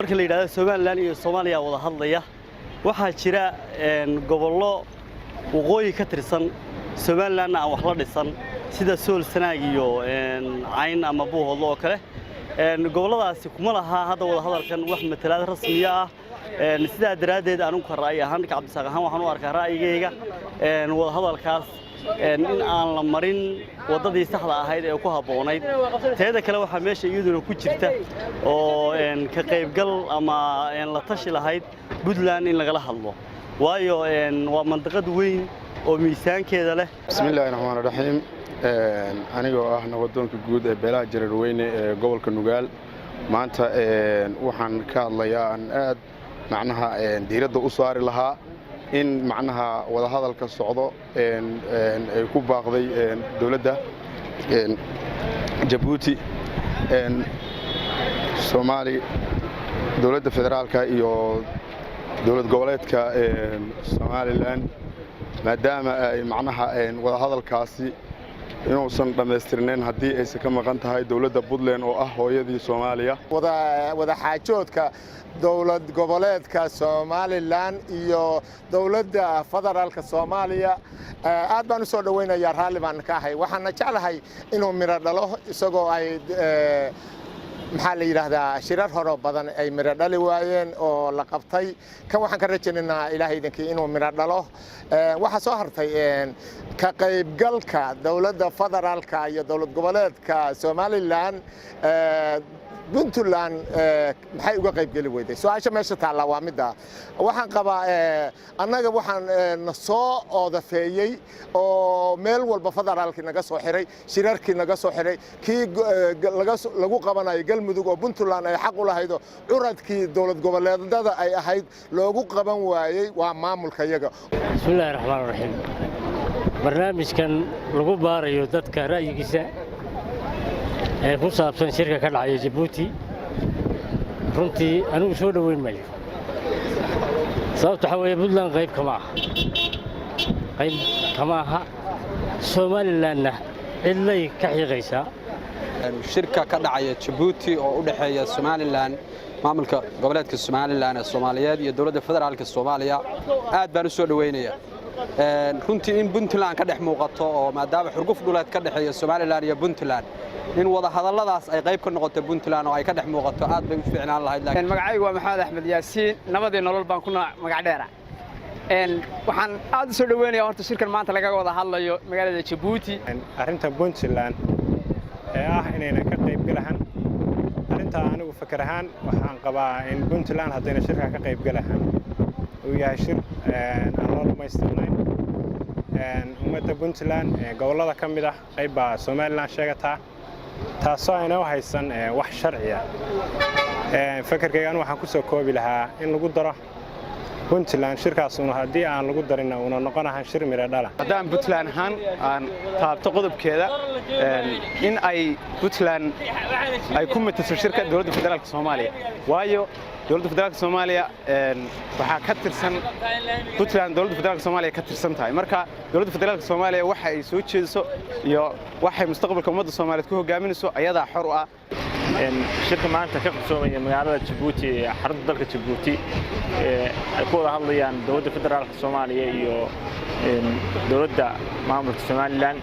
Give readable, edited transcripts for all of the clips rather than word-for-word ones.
marka la yiraahdo Soomaaliland iyo Soomaaliya wada hadlaya waxa jira gobollo waqooyi ka tirsan Soomaaliland aan wax la dhisan sida Sool Sanaag iyo Cayn ama Buuhoodlo oo kale gobolladaasi kuma laha hadda wada hadalkan wax matalaad rasmi ah sida daraadeed aanu ka raay ahaan ka cabdi saaqahan waxaan u arkaa raayigayga wada hadalkaas in aan la marin wadadii saxda ahayd ee ku haboonayd teeda kale waxa meesha iyaduna ku jirta oo ka qaybgal ama la tashi lahayd Puntland in laga hadlo waayo waa mantiqad weyn oo miisaankeeda leh bismillaahir rahmaanir rahiim anigoo ah nabadoonka guud ee beelaha Jareerweyne ee gobolka Nugaal maanta waxaan ka hadlayaa aad macnaha diiradda u saari lahaa in macnaha wada hadalka socdo ay ku baaqday dawladda Djibouti Soomaaliya dawladda federaalka iyo dawlad goboleedka Somaliland maadaama ay macnaha wada hadalkaasi inuusan dhameystirnayn haddii ay ka maqan tahay dawladda Puntland oo ah hooyadii Soomaaliya wada xaajoodka dawlad goboleedka Somaliland iyo dawladda federaalka Soomaaliya aad baan u soo dhaweynayaa raalli baan ka ahay waxaan jeclahay inuu miro dhalo isagoo ay maxaa la yiraahdaa shirar hore badan ay miro dhali waayeen oo la qabtay kan waxaan ka rajaynaynaa ilaahay idinkii inuu miro dhalo waxa soo hartay ka qaybgalka dawladda federaalka iyo dawlad goboleedka Somaliland Puntland maxay uga qayb gali weyday su'aasha meesha taala waa mid waxaan qabaa annaga waxaan soo oodafeeyay oo meel walba federaalkii naga soo xiray shirarkii naga soo xiray kii lagu qabanayo galmudug oo Puntland ay xaq u lahayd curadkii dawlad goboleedada ay ahayd loogu qaban waayay waa maamulka iyaga bismillaahir rahmaanir rahiim barnaamijkan lagu baarayo dadka ra'yigiisa ee ku saabsan shirka ka dhacay Djibouti runtii anigu soo dhaweyn maayo sababta waxa weeye Puntland qayb kama aha Somalilandna cidlay ka xiiqaysa shirka ka dhacay Djibouti oo u dhaxeeya Somaliland maamulka goboleedka Somaliland ee Soomaaliyeed iyo dawladda federaalka Soomaaliya aad baan u soo dhaweynayaa runtii in Puntland ka dhex muuqato oo maadaama xurguf dhuleed ka dhaxeeya Somaliland iyo Puntland in wada hadalladaas ay qayb ka noqoto Puntland oo ay ka dhex muuqato aad bay u fiicnaan lahayd laakiin magacaygu waa Maxamed Axmed Yaasiin nabadii nolol baan ku magac dheera waxaan aad u soo dhaweynayaa horta shirkan maanta laga wada hadlayo magaalada Djibouti arrinta Puntland ee ah inayna ka qayb galahan arrinta anigu fikir ahaan waxaan qabaa in Puntland haddayna shirka ka qayb galahan uu yahay shir aan loo dhameystirnayn ummadda Puntland gobollada ka mid ah qayba Somaliland sheegata taasoo ayna haysan wax sharci ah fikirkayga waxaan ku soo koobi lahaa in lagu daro Puntland shirkaas haddii aan lagu darin uu noqonahay shir miro dhala haddaan Puntland ahaan aan taabto qodobkeeda in ay Puntland ay ku mataso shirka dawladda federaalka Soomaaliya waayo dawladda federaalka Soomaaliya waxa ka tirsan Puntland dawladda federaalka Soomaaliya ka tirsan tahay marka dawladda federaalka Soomaaliya waxa ay soo jeediso iyo waxay mustaqbalka ummadda Soomaaliyeed ku hogaaminayso ayada xor u ah shirka maanta ka qabsoomaya magaalada Djibouti xarunta dalka Djibouti ay ku wada hadlayaan dawladda federaalka Soomaaliya iyo dawladda maamulka Somaliland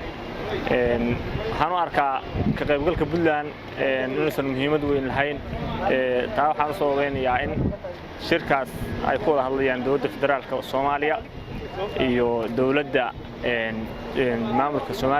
waxaan u arkaa ka qaybgalka Puntland inuusan muhiimad weyn lahayn taa waxaan soo weynayaa in shirkaas ay ku wada hadlayaan dawladda federaalka Soomaaliya iyo dawladda maamulka Soomaaliya